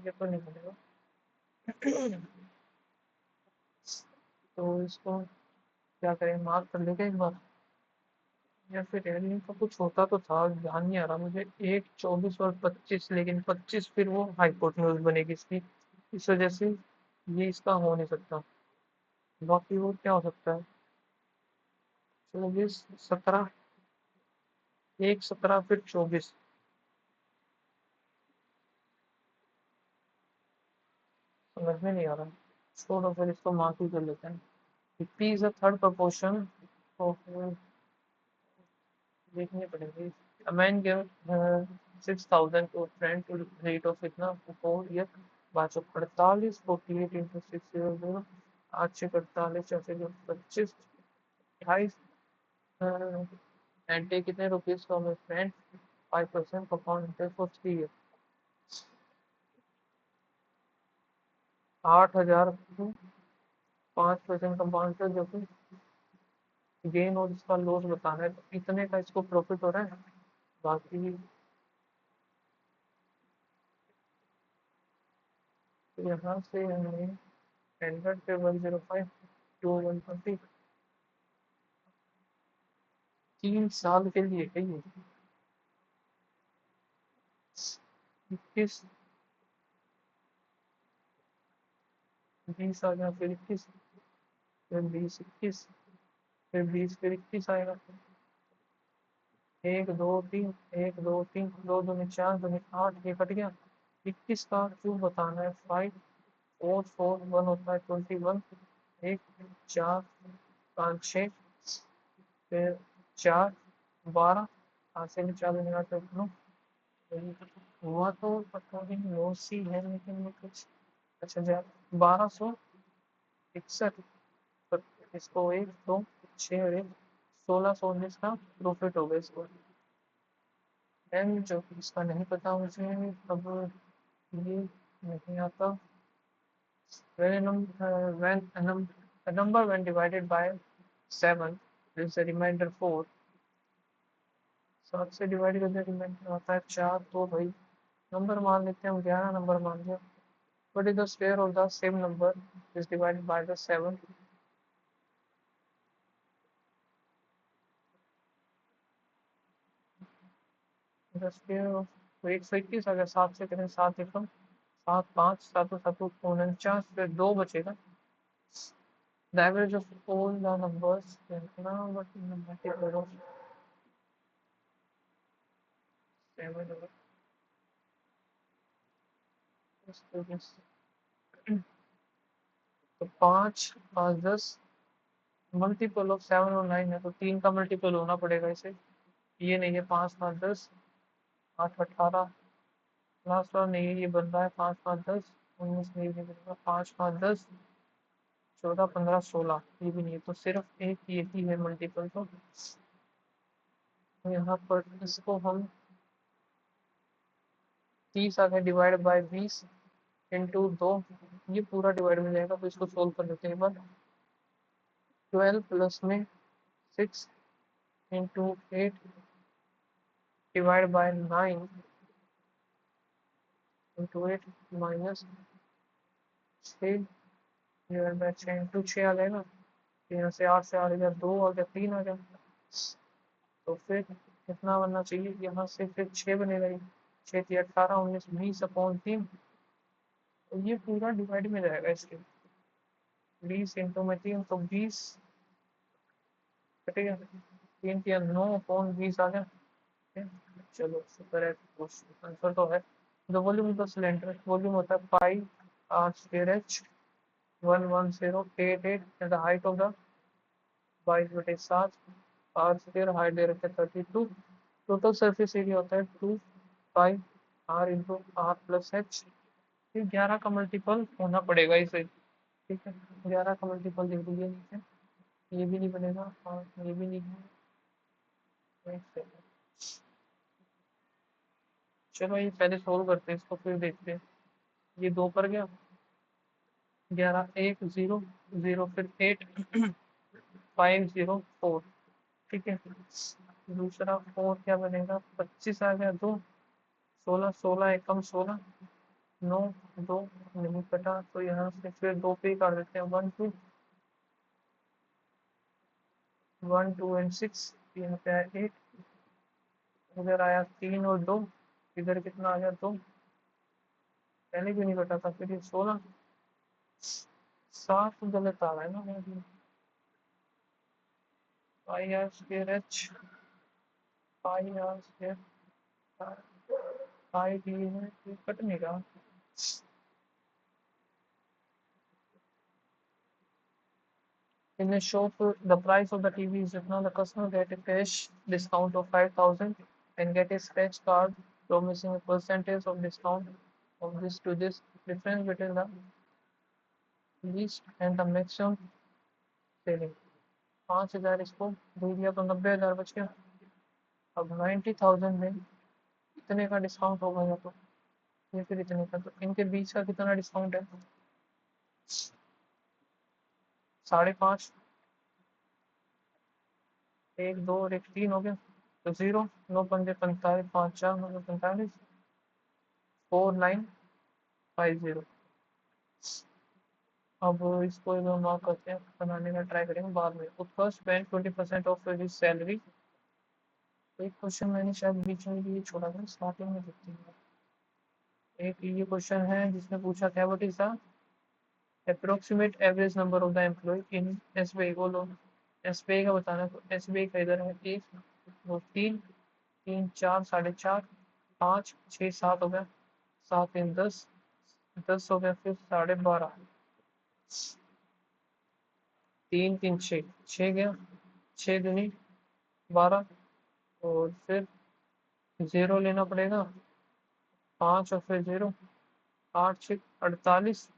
ये तो नहीं बनेगा। तो इसको क्या करें, मार्क कर लेंगे एक बार, या फिर एलियन का कुछ होता तो था, ध्यान नहीं आ रहा मुझे। एक 24 और 25, लेकिन 25 फिर वो हाइपोटेन्यूज बनेगी इसकी, इस वजह से ये इसका हो नहीं सकता। बाकी वो क्या हो सकता है? 24 17, एक 17 फिर 24, समझ में नहीं आ रहा। छोड़ो फिर इसको मार्क ही कर लेते हैं। P is a third proportion, तो फिर देखनी पड़ेगी। A man gave 6,000 to a friend to rate of कितना 4 ईयर, 548 48 इंटू 600, 848 चौथे जो 25 28 एंड टेक कितने rupees from A friend 5% compound interest for 3 year. 8,000 5% compound interest, जो कि गेन और इसका लॉस बताना है, तो इतने का इसको प्रॉफिट हो रहा है। बाकी यहाँ से हमें 100 पे 105 टू 120, 3 साल के लिए है ये। 21 20 आ गया, फिर 21, फिर 20 21, फिर 20 फिर 21 आएगा। एक दो तीन, एक दो तीन, दो दूनी 4 दूनी 8, ये कट गया। 21 का क्यूब बताना है, 5 4 4 1 होता है 21, एक 4 5 6, फिर 4 12, हाथ से भी 4 दूनी 8 हुआ तो पता नहीं, नो सी है लेकिन वो कुछ। अच्छा जा 1261, पर इसको एक दो 6 और एक 1619 का प्रॉफिट हो गया इसको। एन जो कि इसका नहीं पता मुझे, अब ये नहीं आता। when a number when divided by 7 is the remainder 4, 7 से डिवाइड करके रिमाइंडर आता है 4, तो भाई नंबर मान लेते हैं हम, 11 नंबर मान लिया। what is the square of the same number is divided by the 7? the square of 121 अगर 7 से करें, 7 एकम 7 5 7 7 49, फिर 2 बचेगा। the average of all the numbers कितना, बट मल्टीपल ऑफ 7 तो 5 5 10 मल्टीपल ऑफ 7 और 9 है, तो 3 का मल्टीपल होना पड़ेगा इसे। ये नहीं है 5 5 10 8 18, लास्ट वाला नहीं है, ये बन रहा है 5 5 10 19, नहीं बनेगा 5 5 10 14 15 16, ये भी नहीं है, तो सिर्फ एक ये ही है मल्टीपल। तो यहाँ पर इसको हम 30 आ गए डिवाइड बाय 20 इंटू 2, ये पूरा डिवाइड में जाएगा, तो इसको सोल्व कर लेते हैं एक बार। 12 प्लस में 6 into 8 divide by 9 into 8 minus 6 divide by 6 into 6 आ जाएगा। यहाँ से 8 से 8 गया, 2 आ गया, 3 आ गया, तो फिर कितना बनना चाहिए? यहाँ से फिर 6 बनेगा, 6 थी 18 19 20 अपॉन 3, तो ये पूरा डिवाइड में जाएगा इसके। 20 इंटू में 3 तो 20 ठीक है, 3 3 9 अपॉन 20 आ गया। ठीक है, चलो शुक्र है, क्वेश्चन आंसर तो है। The volume of the cylinder, volume होता है pi are square H 11088 and the height of the 22/7 R square, height दे रखे 32। टोटल सरफेस एरिया होता है 2 pi R into are plus H. फिर 11 का मल्टीपल होना पड़ेगा इसे। ठीक है, 11 का मल्टीपल लिख दीजिए नीचे। ये भी नहीं बनेगा और ये भी नहीं है। एक सेकंड, चलो ये पहले सोल्व करते हैं इसको, फिर देखते हैं। ये 2 पर गया, 11 1 0 0, फिर 8 5 0 4। ठीक है, दूसरा 4 क्या बनेगा, 25 आ गया, 2 16 16 एकम 16 9 2 नहीं कटा, तो यहाँ से फिर 2 पे ही काट देते हैं। 1 2 1 2 एंड 6, यहाँ पे आया 8, इधर आया 3 और 2, इधर कितना आ गया 2, पहले भी नहीं कटा था, फिर ये 16 7 गलत आ रहा है ना। Pi are square H, pi are square, pi D है, ये कटने का। In a shop, the price of the TV is written. The customer get a cash discount of 5,000 and get a scratch card promising a percentage of discount of this to this. Difference between the least and the maximum selling. 5,000 इसको दे दिया तो 90,000 बच गया। अब 90,000 में इतने का discount होगा या तो ये फिर इतने का, तो इनके बीच का कितना डिस्काउंट है, 5.5, 1 2 और 1 3 हो गया, तो 0 9 पंजे 45 5 4 9 45 4950। अब इसको एक बार मार्क करते हैं, बनाने का ट्राई करेंगे बाद में। उत्कर्ष बैंक 20% ऑफ हिज सैलरी। एक क्वेश्चन मैंने शायद बीच में भी छोड़ा था, स्टार्टिंग में देखते हैं। एक ये क्वेश्चन है जिसने पूछा था what is the approximate average number of the employ in SBI. बोलो एसबीआई का बताना, तो एसबीआई का इधर है 1 2 3 3 4 4.5 5 6 7 हो गया, 7 3 10 10 हो गया, फिर 12.5 3 3 6 6 गया, 6 दूनी 12, और फिर 0 लेना पड़ेगा, 5 और फिर 0, 8 6 48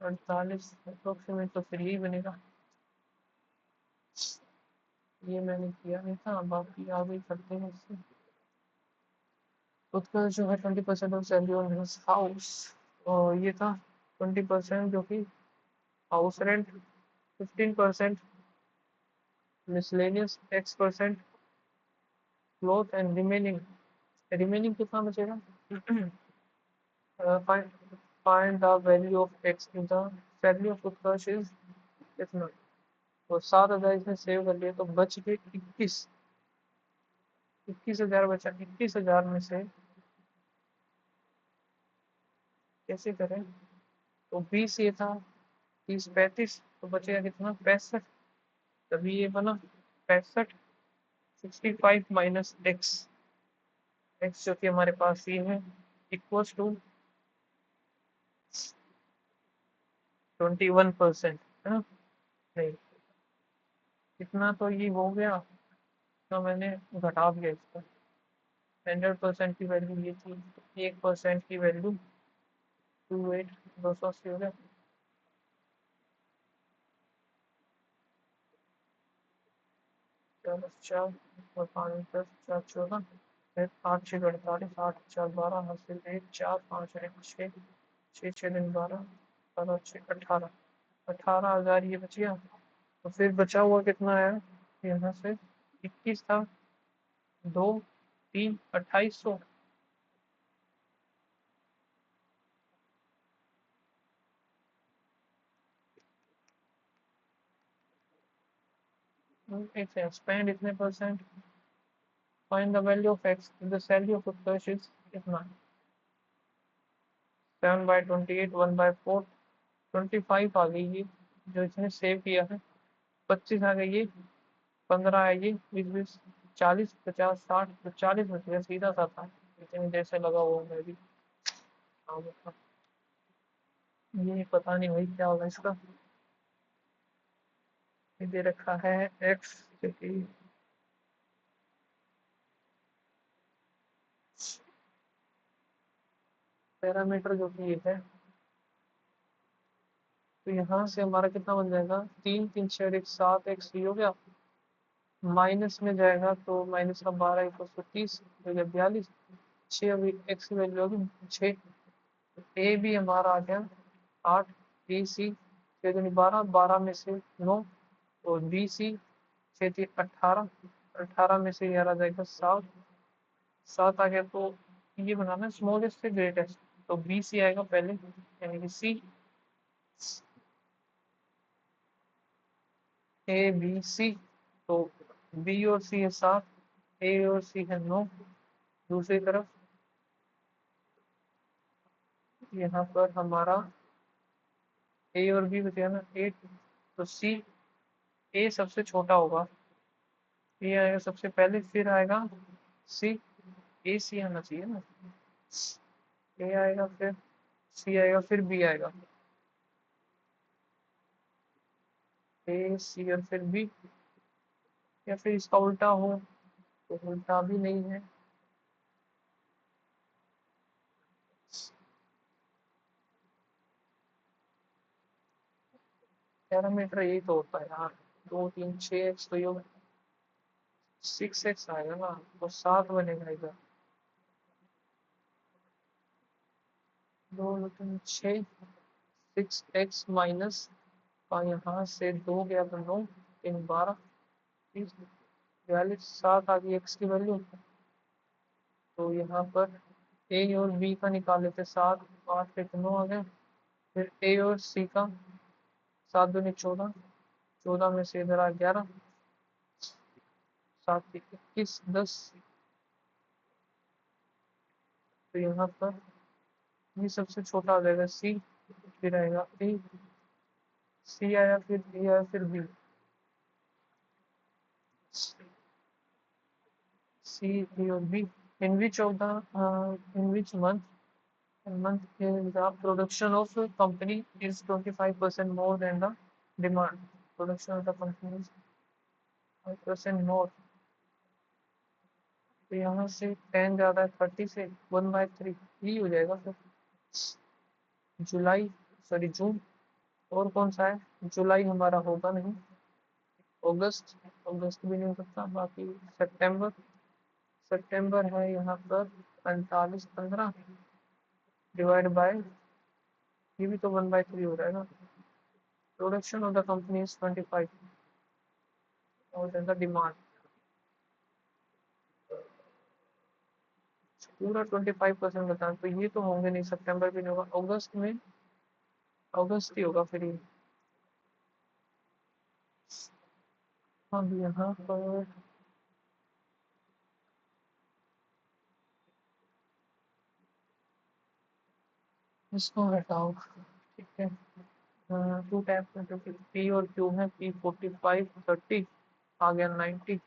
48 अप्रोक्सीमेट, तो फिर यही बनेगा। ये मैंने किया नहीं था, बाकी आगे करते हैं इससे। उसका जो है 20% of salary on his house, और ये था 20% जो कि house rent, 15% miscellaneous, X% cloth and remaining. Remaining कितना बचेगा, find the value of X in the value of Utkarsh is इतना, तो 7,000 इसने सेव कर लिया, तो बच गए 21,000 बचा। 21,000 में से कैसे करें, तो 20 ये था, 30 35, तो बचेगा कितना 65, तभी ये बना 65। 65 माइनस एक्स, एक्स जो कि हमारे पास ये है, इक्वल्स टू 21%, है ना। नहीं, इतना तो ये हो गया, तो मैंने घटा दिया इसका। 100% की वैल्यू ये थी, 1% की वैल्यू 28 280 हो गया। चार 4 और 5 10 4 14, फिर 8 6 48, 8 4 12, हासिल 1 4 5 1 6 6 6 दिन 12 12 6 18, 18,000 ये बच गया। तो फिर बचा हुआ कितना है, यहाँ से 21 था, 2 3 2800। एक से स्पेंड इतने percent, find the value of x, the salary of Utkarsh is कितना, 7/28 1/4 25 आ गई ये जो इसने सेव किया है, 25 आ गई ये, 15 आएगी, 20 20, 40 50 60, तो 40 बच गया, सीधा सा था। इतनी देर से लगा हुआ मैं भी। हाँ, मतलब ये पता नहीं भाई क्या होगा इसका। ये दे रखा है एक्स, पैरामीटर जो कि ये है। तो यहाँ से हमारा कितना बन जाएगा, 3 3 6 1 7 एक्स हो गया। माइनस में जाएगा तो माइनस का 12 एक 30 हो गया 42। 6 अभी एक्स की वैल्यू होगी 6। ए भी हमारा आ गया 8। बी सी 6 दूनी 12, 12 में से 9। और बी सी 6 3 18, 18 में से 11 जाएगा 7। 7 आ गया तो ये बनाना स्मॉलेस्ट से ग्रेटेस्ट। तो बी सी आएगा पहले, यानी कि सी। ए बी सी, तो बी और सी है 7, ए और सी है 9। दूसरी तरफ यहाँ पर हमारा ए और बी बचेगा ना 8। तो सी, ए सबसे छोटा होगा, ए आएगा सबसे पहले, फिर आएगा सी। ए सी आना चाहिए ना, ए आएगा फिर सी आएगा फिर बी आएगा। ए सी और फिर बी, या फिर इसका उल्टा हो, तो उल्टा भी नहीं है। पैरामीटर यही तो होता है यार, 2 3 6 एक्स तो ये 6 एक्स आएगा ना, तो 7 बनेगा इधर। 2 2 3 6, 6 एक्स माइनस का यहाँ से 2 गया तो 9, 3 12, 30 42, 7 आ गई एक्स की वैल्यू। तो यहाँ पर ए और बी का निकाल लेते, 7 8 एक 9 आ गए। फिर ए और सी का, 7 दूनी 14, 14 में से इधर आ 11, 7 21 10। तो यहाँ पर ये सबसे छोटा आ जाएगा सी, फिर आएगा ए, सी आया फिर बी आया फिर बी। सी ए और B. In which of the in which month the production of the company is 25% more than the demand. Production of the company is 5% more। तो यहाँ से 10 ज्यादा है 30 से, 1/3 ही हो जाएगा फिर। जुलाई, सॉरी जून। और कौन सा है, जुलाई हमारा होगा नहीं। अगस्त, अगस्त भी नहीं हो सकता। बाकी सितंबर, सितंबर है यहाँ पर 45 15 डिवाइड बाय, ये भी तो 1/3 हो जाएगा। Production of the company is 25 और देन द डिमांड, पूरा 25% बताएं तो ये तो होंगे नहीं, सितंबर भी नहीं होगा। अगस्त में, अगस्त ही होगा फिर ये। अब यहाँ पर इसको हटाओ, ठीक है। टू टाइप में जो कि पी और क्यू है, पी 45 30 आ गया 90।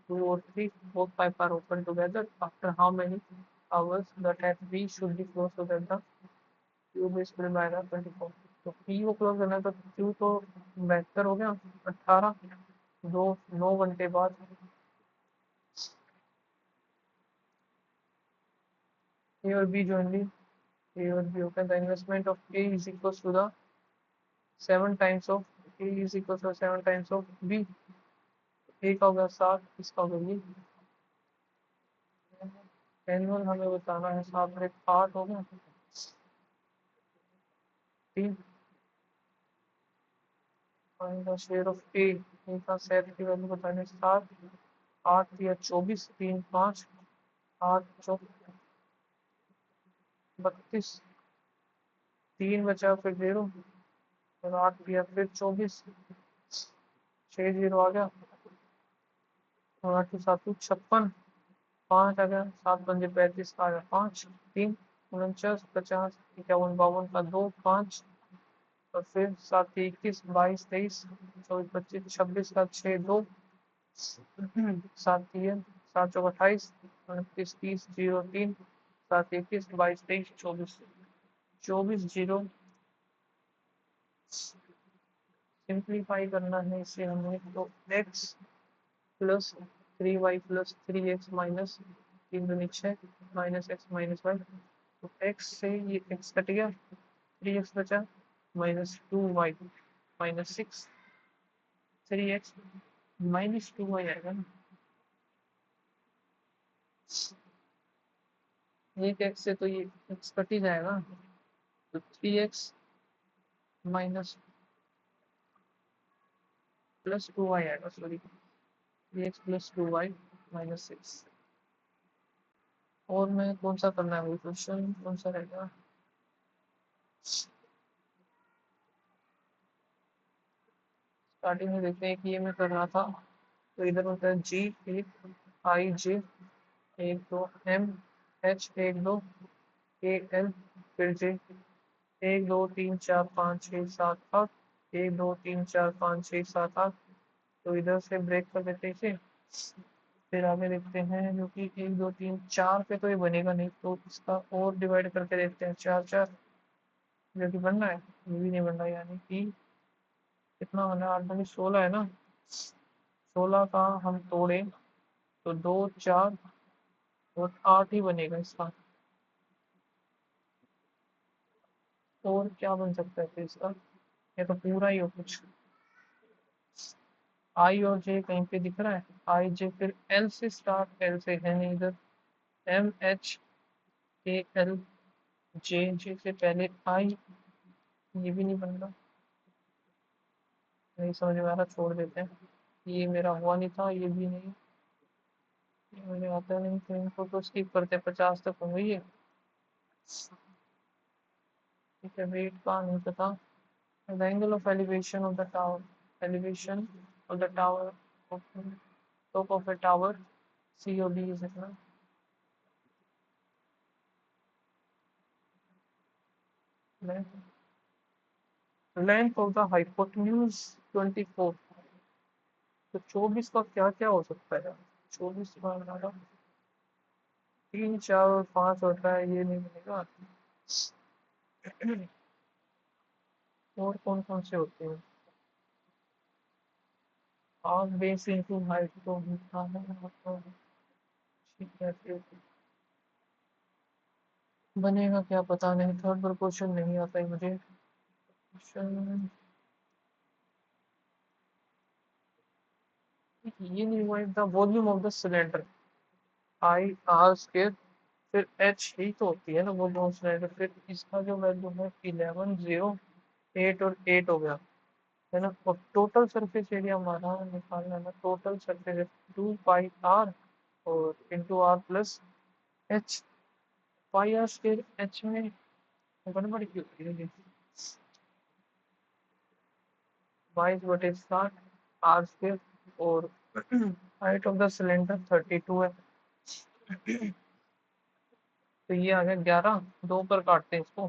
2 और 3 both pipe are open together after how many hours the tap B should be closed so that the tube is filled by the 24। तो पी को क्लोज करना है तो क्यू तो बेहतर हो गया 18, 9 घंटे बाद। ए और बी jointly, ए और बी होता है the investment of A is equal to the 7 times of A is equal to 7 times of B. A का होगा 7, इसका होगा ये। एनुअल हमें बताना है, 7 में 8 होगा 3। शेयर ऑफ ए, ए का शेयर की वैल्यू बताने 7, 8 या 24, 3 5, 8 चौक 32, 3 बचा फिर 0, और 8 या फिर 24, 6 0 आ गया। और 8 के 7 56, 5 आ गया, 7 5 35 आ गया 5, 3 49 50 51 52 का 2 5, और फिर 7 21 22 23 24 25 26 का 6 2, सात तीन, सात चौक 28, 29 30 0 3, 7 21 22 23 24, 24 जीरो। सिंप्लीफाई करना है इसे हमें, तो x plus 3y plus 3x minus 3 दूनी 6 माइनस एक्स माइनस वाई। तो x से ये x कट गया, 3x बचा, minus 2y minus 6, 3x minus 2y आएगा ना। एक x से तो ये x कट ही जाएगा, तो 3x माइनस प्लस 2y आएगा, sorry 3x plus 2y minus 6। और मैं कौन सा करना है, वही क्वेश्चन कौन सा रहेगा। स्टार्टिंग में देखते हैं कि ये मैं कर रहा था, तो इधर होता है जी एक, आई जे एक दो, एम एच एक दो, ए एल, फिर जे एक दो तीन चार पाँच छः सात आठ, एक दो तीन चार पाँच छः सात आठ। तो इधर से ब्रेक कर देते हैं इसे। फिर आगे देखते हैं, जो कि एक दो तीन चार पे तो ये बनेगा नहीं, तो इसका और डिवाइड करके देखते हैं, चार चार जो कि बन रहा है, ये भी नहीं बन रहा, यानी कि कितना बना, आठ बनी 16 है ना। 16 का हम तोड़े तो दो चार और 8 ही बनेगा इसका। और क्या बन सकता है फिर इसका, ये तो पूरा ही हो कुछ। आई और जे कहीं पे दिख रहा है, आई जे, फिर एल से स्टार्ट, एल से है नहीं इधर, एम एच ए एल, जे जे से पहले आई, ये भी नहीं बन रहा, नहीं समझ में आ रहा, छोड़ देते हैं। ये मेरा हुआ नहीं था, ये भी नहीं, ये मुझे आता नहीं, तो इनको तो स्किप करते, 50 तक हो गई है। ठीक है, वेट का नहीं पता। The angle of elevation of the tower, elevation of the tower, top of a tower, COD is इतना। Length of the hypotenuse 24। तो 24 का क्या क्या हो सकता है, 24 का हमारा 3 4 और 5 होता है, ये नहीं मिलेगा। और कौन कौन से होते हैं, हाफ बेस इंटू हाइट तो होता है, तो ठीक है फिर बनेगा क्या पता नहीं, थर्ड प्रपोर्शन नहीं आता है मुझे क्वेश्चन। ये नहीं हुआ, the volume of the cylinder, I R square, फिर एच ही तो होती है ना वॉल्यूम ऑफ सिलेंडर, फिर इसका जो वैल्यू है 11 0 8 और 8 हो गया, है ना। और टोटल सरफेस एरिया हमारा निकालना है ना, टोटल सरफेस 2 पाई आर और into are plus h. Pi are square h में गड़बड़ क्यों होती है, 22/60 आर स्क्वायर, और हाइट ऑफ द सिलेंडर 32 है, तो ये आ गया 11। दो पर काटते हैं इसको,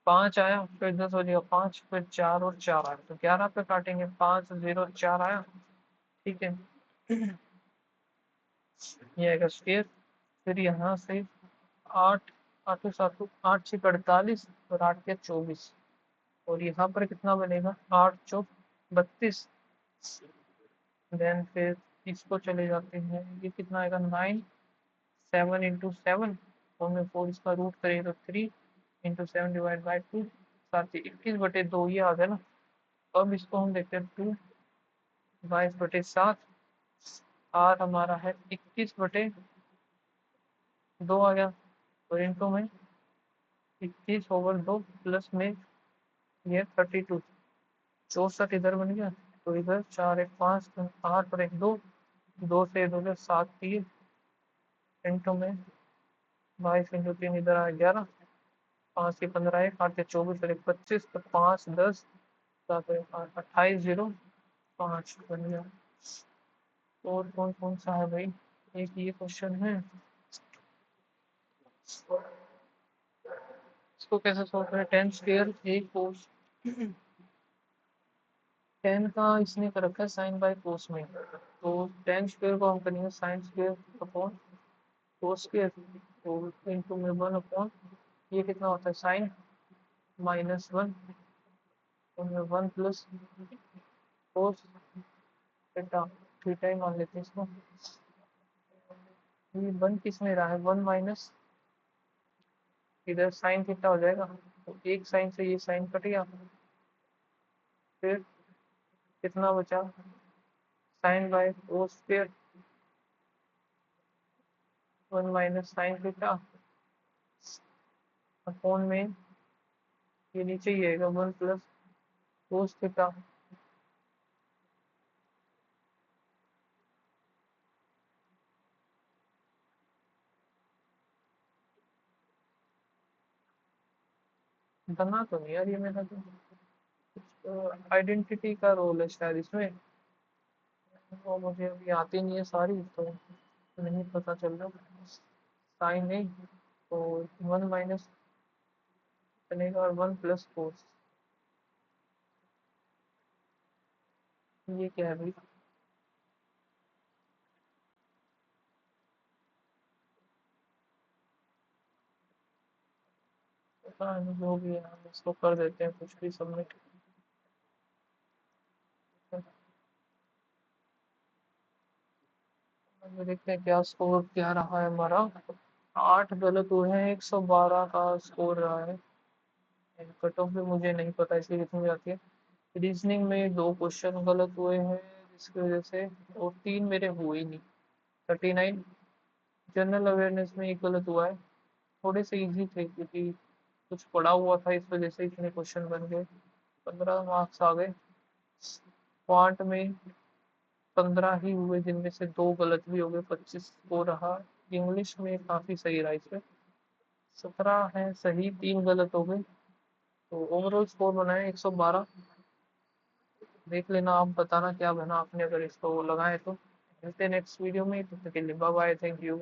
5 आया, फिर 10 हो जाएगा 5, फिर 4 और 4 आया, तो 11 पे काटेंगे, 5 0 4 आया, ठीक है। ये आएगा स्क्वायर, फिर यहाँ से 8, 8 7 8 6 48 और 8 के 24, और यहाँ पर कितना बनेगा, 8 चौक 32। देन फिर इसको चले जाते हैं, ये कितना आएगा 9, 7 इंटू 7, और में 4 इसका रूट करें तो 3 इंटू 7 डिवाइड बाई 2, साथ ही 21/2 ये आ गया ना। अब इसको हम देखते हैं, 2/22 आर हमारा है 21/2 आ गया, और इनको में 21/2 प्लस में ये 32, 64 इधर बन गया, तो इधर 4 1 5 8 और 1 2, 2 से 2 के 7 3 इंटू में 22 इंटू 3 इधर आ 11, 5 के 15 1 8 के 24 और 1 25, तो 5 10 7 28 0 5 बन गया। और कौन कौन सा है भाई, एक ये क्वेश्चन है, इसको कैसे सॉल्व करें, 10 स्क्वायर एक फोर्स टेन का इसने कर रखा है साइन बाय कोस में, तो टेन स्क्वेयर को हम करेंगे sine square upon cos square, तो इंटू में वन अपॉन ये कितना होता है साइन -1, तो में one plus cos theta, theta ही मान लेते हैं इसको। ये वन किस में रहा है, वन माइनस इधर साइन थीटा हो जाएगा, तो एक साइन से ये साइन कट गया, फिर कितना बचा sine by cos square, one minus sine theta upon में ये नीचे ही आएगा वन प्लस कोस थीटा। बना तो नहीं यार ये मेरा, तो कुछ आइडेंटिटी का रोल है शायद इसमें, वो मुझे अभी आती नहीं है सारी, तो नहीं पता चल रहा साइन नहीं, तो वन माइनस बनेगा और वन प्लस कोस, ये क्या है भाई, पता नहीं जो भी है, हम इसको कर देते हैं कुछ भी सबमिट। देखते हैं क्या स्कोर क्या रहा है हमारा, 8 गलत हुए हैं, 112 का स्कोर रहा है। कट ऑफ भी मुझे नहीं पता इसकी कितनी जाती है। रीजनिंग में 2 क्वेश्चन गलत हुए हैं जिसकी वजह से, और 3 मेरे हुए ही नहीं, 39। जनरल अवेयरनेस में एक गलत हुआ है, थोड़े से इजी थे क्योंकि कुछ पढ़ा हुआ था, इस वजह से इतने क्वेश्चन बन गए, 15 मार्क्स आ गए। क्वांट में 15 ही हुए जिनमें से 2 गलत भी हो गए, 25 को रहा। इंग्लिश में काफी सही रहा इसमें, 17 है सही, 3 गलत हो गए, तो ओवरऑल स्कोर बनाए 112। देख लेना, आप बताना क्या बना आपने अगर इसको लगाए तो। मिलते हैं नेक्स्ट वीडियो में, तब तक के लिए बाय बाय, थैंक यू।